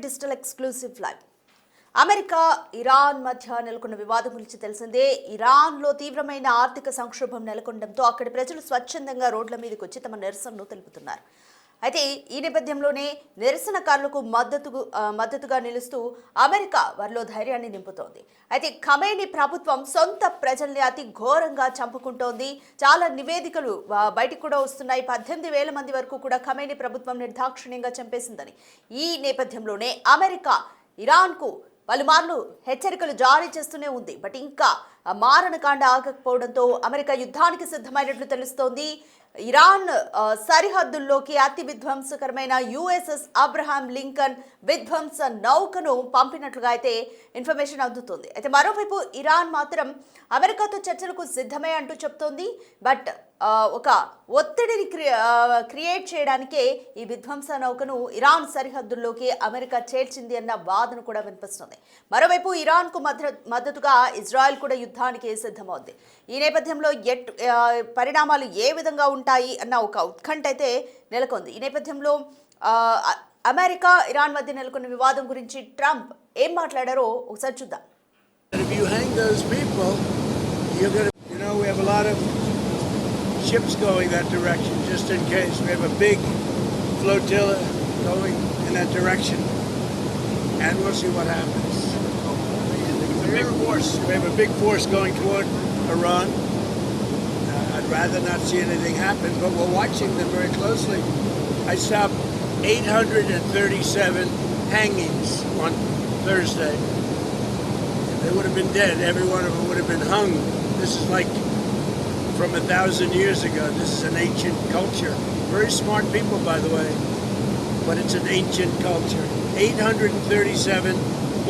Digital exclusive live. America Iran మధ్య నెలకొన్న వివాదం గురించి తెలిసిందే. ఇరాన్లో తీవ్రమైన ఆర్థిక సంక్షోభం నెలకొనడంతో అక్కడి ప్రజలు స్వచ్ఛందంగా రోడ్ల మీదకి వచ్చి తమ నిరసనను తెలుపుతున్నారు. అయితే ఈ నేపథ్యంలోనే నిరసనకారులకు మద్దతుగా నిలుస్తూ అమెరికా వారిలో ధైర్యాన్ని నింపుతోంది. అయితే ఖమేనీ ప్రభుత్వం సొంత ప్రజల్ని అతి ఘోరంగా చంపుకుంటోంది. చాలా నివేదికలు బయటికి కూడా వస్తున్నాయి. 18,000 మంది వరకు కూడా ఖమేనీ ప్రభుత్వం నిర్దాక్షిణ్యంగా చంపేసిందని. ఈ నేపథ్యంలోనే అమెరికా ఇరాన్కు పలుమార్లు హెచ్చరికలు జారీ చేస్తూనే ఉంది. బట్ ఇంకా మారణకాండ ఆగకపోవడంతో అమెరికా యుద్ధానికి సిద్ధమైనట్లు తెలుస్తోంది. ఇరాన్ సరిహద్దుల్లోకి అతి విధ్వంసకరమైన యుఎస్ఎస్ అబ్రహాం లింకన్ విధ్వంస నౌకను పంపినట్లుగా అయితే ఇన్ఫర్మేషన్ అందుతుంది. అయితే మరోవైపు ఇరాన్ మాత్రం అమెరికాతో చర్చలకు సిద్ధమే అంటూ చెప్తోంది. బట్ ఒక ఒత్తిడిని క్రియేట్ చేయడానికే ఈ విధ్వంస నౌకను ఇరాన్ సరిహద్దుల్లోకి అమెరికా చేర్చింది అన్న వాదన కూడా వినిపిస్తుంది. మరోవైపు ఇరాన్కు మద్దతుగా ఇజ్రాయెల్ కూడా యుద్ధానికి సిద్ధమవుతుంది. ఈ నేపథ్యంలో పరిణామాలు ఏ విధంగా ఉంటాయి అన్న ఒక ఉత్కంఠ అయితే నెలకొంది. ఈ నేపథ్యంలో అమెరికా ఇరాన్ మధ్య నెలకొన్న వివాదం గురించి ట్రంప్ ఏం మాట్లాడారో ఒకసారి చూద్దాం. Ships going that direction just in case. We have a big flotilla going in that direction, and we'll see what happens. It's a big force. We have a big force going toward Iran. I'd rather not see anything happen, but we're watching them very closely. I stopped 837 hangings on Thursday. They would have been dead. Every one of them would have been hung. This is like from 1,000 years ago. This is an ancient culture. Very smart people, by the way, but it's an ancient culture. 837,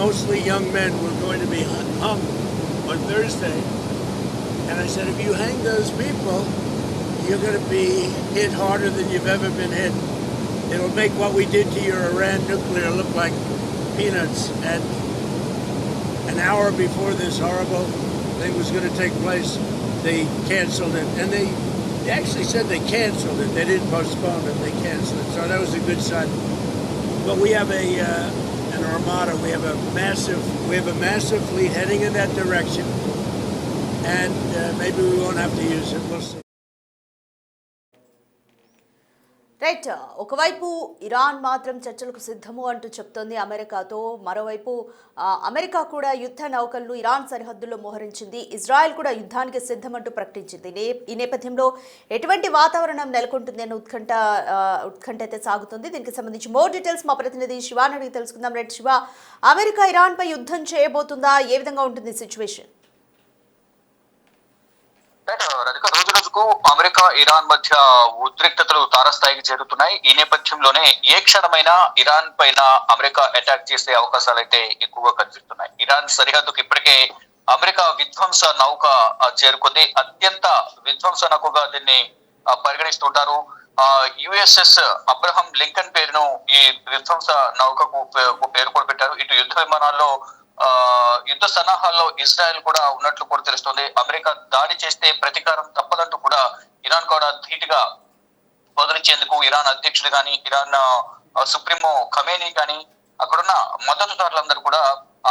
mostly young men, were going to be hung on Thursday. And I said, if you hang those people, you're going to be hit harder than you've ever been hit. It'll make what we did to your Iran nuclear look like peanuts. And an hour before this horrible thing was going to take place, they canceled it, and they actually said they canceled it. They didn't postpone it; they canceled it. So that was a good sign. But we have an armada. We have a massive fleet heading in that direction, and maybe we won't have to use it. We'll see. Right, ఒకవైపు Iran మాత్రం చర్చలకు సిద్ధము అంటూ చెప్తోంది అమెరికాతో. మరోవైపు America కూడా యుద్ధ నౌకలను ఇరాన్ సరిహద్దుల్లో మోహరించింది. ఇజ్రాయెల్ కూడా యుద్ధానికి సిద్ధమంటూ ప్రకటించింది. ఈ నేపథ్యంలో ఎటువంటి వాతావరణం నెలకొంటుంది అన్న ఉత్కంఠ అయితే సాగుతుంది. దీనికి సంబంధించి మోర్ డీటెయిల్స్ మా ప్రతినిధి శివాని అడిగి తెలుసుకుందాం. రైట్ శివ, అమెరికా ఇరాన్ పై యుద్ధం చేయబోతుందా? ఏ విధంగా ఉంటుంది సిచ్యువేషన్? రోజు రోజుకు అమెరికా ఇరాన్ మధ్య ఉద్రిక్తతలు తారస్థాయికి చేరుతున్నాయి. ఈ నేపథ్యంలోనే ఏ క్షణమైనా ఇరాన్ పైన అమెరికా అటాక్ చేసే అవకాశాలు అయితే ఎక్కువగా కనిపిస్తున్నాయి. ఇరాన్ సరిహద్దుకు ఇప్పటికే అమెరికా విధ్వంస నౌక చేరుకుంది. అత్యంత విధ్వంస నౌకగా దీన్ని పరిగణిస్తుంటారు. యుఎస్ఎస్ అబ్రహం లింకన్ పేరును ఈ విధ్వంస నౌకకు పేరు కూడా పెట్టారు. ఇటు యుద్ధ విమానాల్లో యుద్ధ సన్నాహాల్లో ఇజ్రాయెల్ కూడా ఉన్నట్లు కూడా తెలుస్తుంది. అమెరికా దాడి చేస్తే ప్రతీకారం తప్పదంటూ కూడా ఇరాన్ కూడా ధీటుగా బదులిచ్చేందుకు ఇరాన్ అధ్యక్షుడు గాని, ఇరాన్ సుప్రీమో ఖమేనీ గాని, అక్కడున్న మద్దతుదారులందరూ కూడా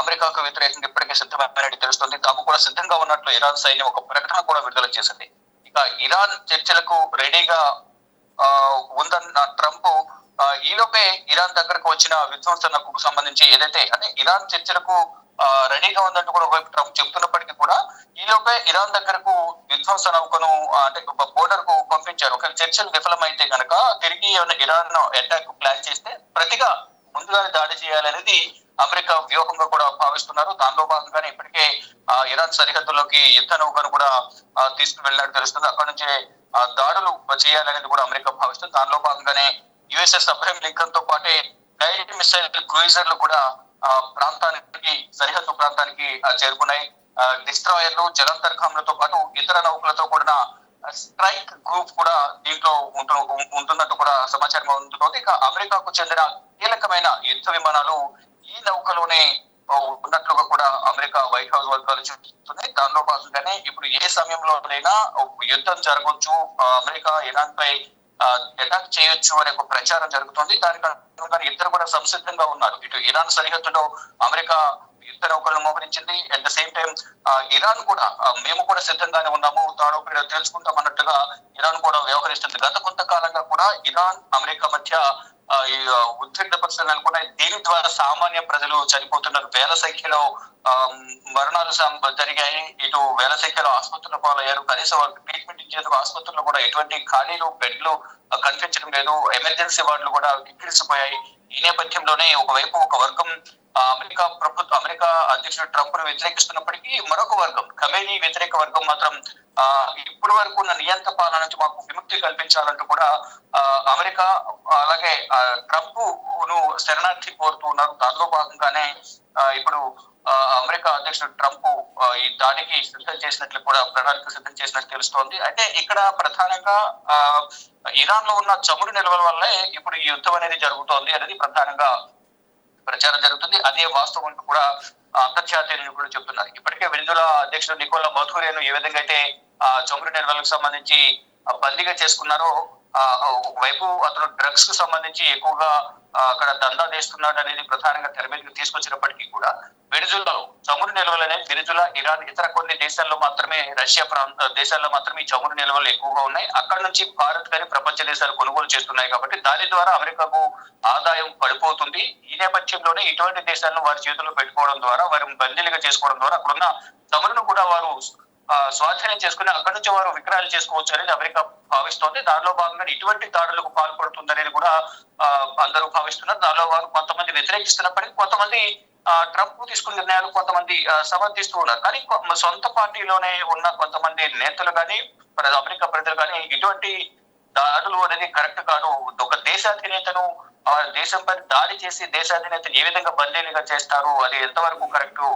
అమెరికాకు వ్యతిరేకంగా ఇప్పటికే సిద్ధమైనట్టు తెలుస్తుంది. తాము కూడా సిద్ధంగా ఉన్నట్లు ఇరాన్ సైన్యం ఒక ప్రకటన కూడా విడుదల చేసింది. ఇక ఇరాన్ చర్చలకు రెడీగా ఉందన్న ట్రంప్ ఈలోపే ఇరాన్ దగ్గరకు వచ్చిన విధ్వంస నౌకకు సంబంధించి ఏదైతే అంటే ఇరాన్ చర్చలకు రెడీగా ఉందంటూ కూడా ఒకవైపు ట్రంప్ చెప్తున్నప్పటికీ కూడా ఈలోపే ఇరాన్ దగ్గరకు విధ్వంస నౌకను అంటే బోర్డర్ కు పంపించారు. ఒక చర్చలు విఫలమైతే కనుక తిరిగి ఇరాన్ అటాక్ ప్లాన్ చేస్తే ప్రతిగా ముందుగానే దాడి చేయాలనేది అమెరికా వ్యూహంగా కూడా భావిస్తున్నారు. దానిలో భాగంగానే ఇప్పటికే ఇరాన్ సరిహద్దులోకి యుద్ధ నౌకను కూడా తీసుకువెళ్ళినట్టు తెలుస్తుంది. అక్కడ నుంచే దాడులు చేయాలనేది కూడా అమెరికా భావిస్తుంది. దానిలో భాగంగానే యుఎస్ఎస్ అబ్రహం లింకన్ తో పాటే గైడెడ్ మిసైల్ క్రూయిజర్లు కూడా ప్రాంతానికి సరిహద్దు ప్రాంతానికి చేరుకున్నాయి. డిస్ట్రాయర్లు, జలంతర్గాములతో పాటు ఇతర నౌకలతో కూడిన స్ట్రైక్ గ్రూప్ కూడా దీంట్లో ఉంటున్నట్టు కూడా సమాచారం అందుతోంది. ఇక అమెరికాకు చెందిన కీలకమైన యుద్ధ విమానాలు ఈ నౌకలోనే ఉన్నట్లుగా కూడా అమెరికా వైట్ హౌస్ వర్గాలు చెప్తున్నాయి. దానిలో భాగంగానే ఇప్పుడు ఏ సమయంలోనైనా యుద్ధం జరగవచ్చు. అమెరికా ఇరాన్ పై అటాక్ చేయొచ్చు అనే ఒక ప్రచారం జరుగుతుంది. దానికి అనుగుణంగా ఇద్దరు కూడా సంసిద్ధంగా ఉన్నారు. ఇటు ఇరాన్ సరిహద్దులో అమెరికా యుద్ధ నౌకలను మోహరించింది. At the same time Iran కూడా మేము కూడా సిద్ధంగానే ఉన్నాము, తాను తెలుసుకుంటాం అన్నట్టుగా ఇరాన్ కూడా వ్యవహరిస్తుంది. గత కొంతకాలంగా కూడా ఇరాన్ అమెరికా మధ్య ఈ ఉద్రిక్త పరిస్థితులు నెలకొన్నాయి. దీని ద్వారా సామాన్య ప్రజలు చనిపోతున్నారు. వేల సంఖ్యలో మరణాలు జరిగాయి. ఇటు వేల సంఖ్యలో ఆసుపత్రుల పాలయ్యారు. కనీసం వాళ్ళకి ట్రీట్మెంట్ ఇచ్చేందుకు ఆసుపత్రుల్లో కూడా ఎటువంటి ఖాళీలు బెడ్లు కనిపించడం లేదు. ఎమర్జెన్సీ వార్డులు కూడా కిక్కిరిసిపోయాయి. ఈ నేపథ్యంలోనే ఒకవైపు ఒక వర్గం అమెరికా అధ్యక్షుడు ట్రంప్ ను వ్యతిరేకిస్తున్నప్పటికీ మరొక వర్గం ఖమేనీ వ్యతిరేక వర్గం మాత్రం ఇప్పటి వరకు ఉన్న నియంత్ర పాలన నుంచి మాకు విముక్తి కల్పించాలంటూ కూడా అమెరికా అలాగే ట్రంప్ ను శరణార్థి కోరుతూ ఉన్నారు. దానిలో భాగంగానే ఇప్పుడు అమెరికా అధ్యక్షుడు ట్రంప్ ఈ దాడికి సిద్ధం చేసినట్లు కూడా ప్రణాళిక సిద్ధం చేసినట్టు తెలుస్తోంది. అయితే ఇక్కడ ప్రధానంగా ఇరాన్ లో ఉన్న చమురు నిల్వల వల్లే ఇప్పుడు ఈ యుద్ధం అనేది జరుగుతోంది అనేది ప్రధానంగా ప్రచారం జరుగుతుంది. అదే వాస్తవం కూడా అంతర్జాతీయ నిపుణులు చెబుతున్నారు. ఇప్పటికే వెనిజులా అధ్యక్షుడు నికోలా మధురేను ఏ విధంగా అయితే చమురు నిల్వలకు సంబంధించి బందీగా చేసుకున్నారో, ఒకవైపు అతను డ్రగ్స్ కు సంబంధించి ఎక్కువగా అక్కడ దందా చేస్తున్నాడు అనేది ప్రధానంగా తెర మీదకి తీసుకొచ్చినప్పటికీ కూడా వెనిజులాలో చమురు నిల్వలు అనేది వెనిజులా, ఇరాన్, ఇతర కొన్ని దేశాల్లో మాత్రమే, రష్యా దేశాల్లో మాత్రమే ఈ చమురు నిల్వలు ఎక్కువగా ఉన్నాయి. అక్కడ నుంచి భారత్ కానీ ప్రపంచ దేశాలు కొనుగోలు చేస్తున్నాయి కాబట్టి దాని ద్వారా అమెరికాకు ఆదాయం పడిపోతుంది. ఈ నేపథ్యంలోనే ఇటువంటి దేశాలను వారి చేతుల్లో పెట్టుకోవడం ద్వారా, వారిని బందీలుగా చేసుకోవడం ద్వారా అక్కడున్న చమురును కూడా వారు స్వాధీనం చేసుకుని అక్కడి నుంచి వారు విక్రయాలు చేసుకోవచ్చు అనేది అమెరికా భావిస్తోంది. దానిలో భాగంగా ఇటువంటి దాడులకు పాల్పడుతుంది అనేది కూడా అందరూ భావిస్తున్నారు. దానిలో వారు కొంతమంది వ్యతిరేకిస్తున్నప్పటికీ కొంతమంది ట్రంప్ తీసుకున్న నిర్ణయాలు కొంతమంది సమర్థిస్తూ ఉన్నారు. కానీ సొంత పార్టీలోనే ఉన్న కొంతమంది నేతలు కానీ అమెరికా ప్రజలు కానీ ఇటువంటి దాడులు అనేది కరెక్ట్ కాదు, ఒక దేశాధినేతను దేశంపై దాడి చేసి దేశాధినేతను ఏ విధంగా బందీలుగా చేస్తారు, అది ఎంతవరకు కరెక్ట్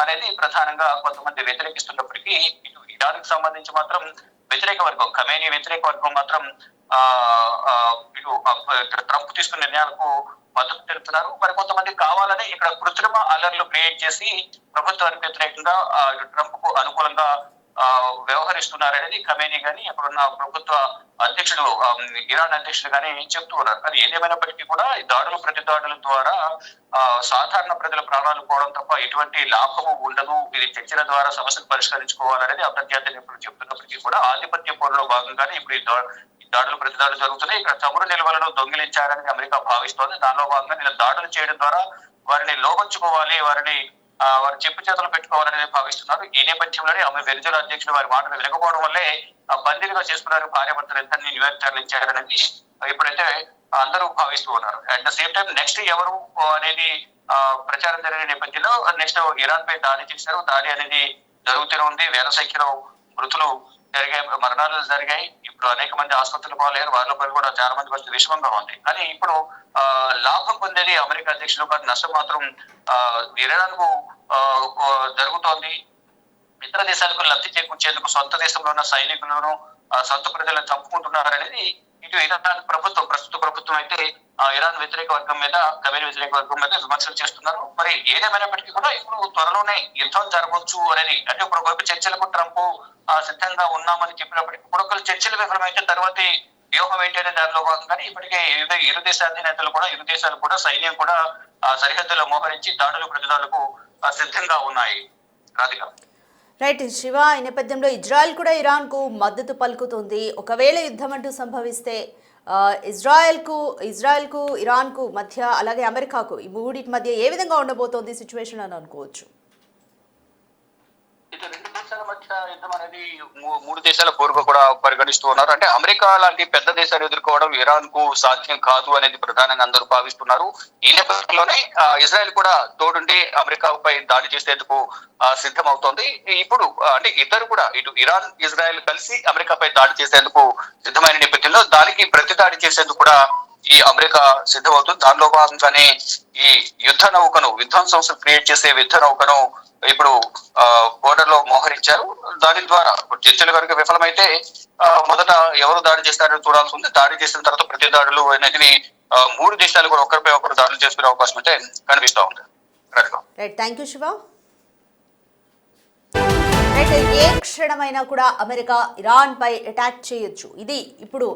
అనేది ప్రధానంగా కొంతమంది వ్యతిరేకిస్తున్నప్పటికీ ఇటు ఇరాన్కి సంబంధించి మాత్రం వ్యతిరేక వర్గం, ఖమేనీ వ్యతిరేక వర్గం మాత్రం ఇటు ట్రంప్ తీసుకున్న నిర్ణయాలకు మద్దతు తెలుపుతున్నారు. మరి కొంతమంది కావాలని ఇక్కడ కృత్రిమ అలర్లు క్రియేట్ చేసి ప్రభుత్వానికి వ్యతిరేకంగా ట్రంప్ కు అనుకూలంగా వ్యవహరిస్తున్నారనేది ఖమేనీ గాని అక్కడున్న ప్రభుత్వ అధ్యక్షుడు ఇరాన్ అధ్యక్షుడు గాని చెప్తూ ఉన్నారు. కానీ ఏదేమైనప్పటికీ కూడా ఈ దాడులు ప్రతి దాడుల ద్వారా సాధారణ ప్రజల ప్రాణాలు పోవడం తప్ప ఎటువంటి లాభము ఉండదు. ఇది చర్చల ద్వారా సమస్యలు పరిష్కరించుకోవాలనేది అంతర్జాతీయ నిపుణులు చెప్తున్నప్పటికీ కూడా ఆధిపత్య పోరులో భాగంగానే ఇప్పుడు ఈ దాడులు ప్రతి దాడులు జరుగుతున్నాయి. ఇక్కడ చమురు నిల్వలను దొంగిలించారని అమెరికా భావిస్తోంది. దానిలో భాగంగా ఇలా దాడులు చేయడం ద్వారా వారిని లోబర్చుకోవాలి, వారిని వారి చెప్పు చేతులు పెట్టుకోవాలని భావిస్తున్నారు. ఈ నేపథ్యంలోనే వెనిజులా అధ్యక్షుడు వారి మాటలు వినకపోవడం వల్లే బందీలుగా చేసుకున్నారు, భార్యాభర్తలు ఇద్దరిని న్యూయార్క్ తరలించారనేది ఇప్పుడైతే అందరూ భావిస్తూ ఉన్నారు. At the same time next ఎవరు అనేది ప్రచారం జరిగిన నేపథ్యంలో నెక్స్ట్ ఇరాన్ పై దాడి చేశారు. దాడి అనేది జరుగుతూనే ఉంది. వేల సంఖ్యలో మృతులు జరిగాయి, మరణాలు జరిగాయి. ఇప్పుడు అనేక మంది ఆసుపత్రులు పాలయ్యారు. వారిలో కూడా చాలా మంది పరిస్థితి విషమంగా ఉంది. కానీ ఇప్పుడు లాభం పొందేది అమెరికా అధ్యక్షులు కానీ నష్టం మాత్రం ఇరాన్ కు జరుగుతోంది. ఇతర దేశాలకు లబ్ధి చేకూర్చేందుకు సొంత దేశంలో ఉన్న సైనికులను సొంత ప్రజలను చంపుకుంటున్నారనేది ఇటు ఇరాన్ ప్రభుత్వం, ప్రస్తుత ప్రభుత్వం అయితే ఇరాన్ వ్యతిరేక వర్గం మీద, ఖమేనీ వ్యతిరేక వర్గం మీద విమర్శలు చేస్తున్నారు. మరి ఏదేమైనప్పటికీ కూడా ఇప్పుడు త్వరలోనే యుద్ధం జరగవచ్చు అనేది, అంటే ఇప్పుడు ఒకవైపు చర్చలకు ట్రంప్ సిద్ధంగా ఉన్నామని చెప్పినప్పటికీ కూడా ఒకరు చర్చలు విఫలమైతే తర్వాత వ్యూహం ఏంటి అనే దానిలో భాగంగానే ఇప్పటికే ఇరు దేశాధినేతలు కూడా, ఇరు దేశాలు కూడా సైన్యం కూడా సరిహద్దులో మోహరించి దాడులు ప్రతిదాడులకు సిద్ధంగా ఉన్నాయి. రాధిక. రైట్ శివ, ఈ నేపథ్యంలో ఇజ్రాయెల్ కూడా ఇరాన్కు మద్దతు పలుకుతుంది. ఒకవేళ యుద్ధం అంటూ సంభవిస్తే ఇజ్రాయెల్కు ఇరాన్కు మధ్య, అలాగే అమెరికాకు, ఈ మూడింటి మధ్య ఏ విధంగా ఉండబోతోంది సిచ్యువేషన్ అని అనుకోవచ్చు? రెండు దేశాల మధ్య యుద్ధం అనేది మూడు దేశాల పోరుగా కూడా పరిగణిస్తూ ఉన్నారు. అంటే అమెరికా లాంటి పెద్ద దేశాలు ఎదుర్కోవడం ఇరాన్ కు సాధ్యం కాదు అనేది ప్రధానంగా అందరూ భావిస్తున్నారు. ఈ నేపథ్యంలోనే ఇజ్రాయెల్ కూడా తోడుండి అమెరికాపై దాడి చేసేందుకు సిద్ధమవుతోంది. ఇప్పుడు అంటే ఇద్దరు కూడా, ఇటు ఇరాన్, ఇజ్రాయెల్ కలిసి అమెరికాపై దాడి చేసేందుకు సిద్ధమైన నేపథ్యంలో దానికి ప్రతి దాడి చేసేందుకు కూడా ఈ అమెరికా సిద్ధమవుతుంది. దానిలో భాగంగానే ఈ యుద్ధ నౌకను, విధ్వంసం క్రియేట్ చేసే యుద్ధ నౌకను ఇప్పుడు బోర్డర్ లో మోహరించారు. దాని ద్వారా చర్చలు కనుక విఫలమైతే మొదట ఎవరు దాడి చేస్తారని చూడాల్సి ఉంది. దాడి చేసిన తర్వాత ప్రతి దాడులు అనేది మూడు దేశాలు కూడా ఒకరిపై ఒకరు దాడులు చేసుకునే అవకాశం అయితే కనిపిస్తూ ఉంది. Thank you Shiva. ఏ క్షణమైనా కూడా అమెరికా ఇరాన్ పై అటాక్ చేయొచ్చు. ఇది ఇప్పుడు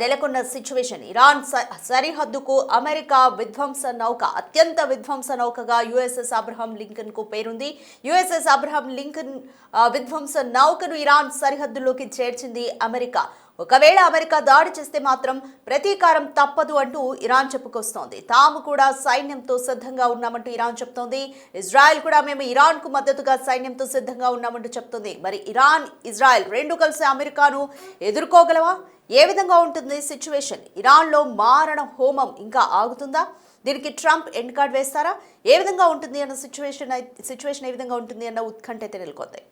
నెలకొన్న సిచ్యువేషన్. ఇరాన్ సరిహద్దుకు అమెరికా విధ్వంస నౌక, అత్యంత విధ్వంస నౌకగా యుఎస్ఎస్ అబ్రహం లింకన్ కు పేరుంది. యుఎస్ఎస్ అబ్రహం లింకన్ విధ్వంస నౌకను ఇరాన్ సరిహద్దులోకి చేర్చింది అమెరికా. ఒకవేళ అమెరికా దాడి చేస్తే మాత్రం ప్రతీకారం తప్పదు అంటూ ఇరాన్ చెప్పుకొస్తోంది. తాము కూడా సైన్యంతో సిద్ధంగా ఉన్నామంటూ ఇరాన్ చెప్తోంది. ఇజ్రాయెల్ కూడా మేము ఇరాన్ కు మద్దతుగా సైన్యంతో సిద్ధంగా ఉన్నామంటూ చెప్తుంది. మరి ఇరాన్, ఇజ్రాయెల్ రెండు కలిసి అమెరికాను ఎదుర్కోగలవా? ఏ విధంగా ఉంటుంది సిచ్యువేషన్? ఇరాన్లో మారణ హోమం ఇంకా ఆగుతుందా? దీనికి ట్రంప్ ఎండ్ కార్డ్ వేస్తారా? ఏ విధంగా ఉంటుంది అన్న సిచ్యువేషన్ ఏ విధంగా ఉంటుంది అన్న ఉత్కంఠ అయితే నెలకొంది.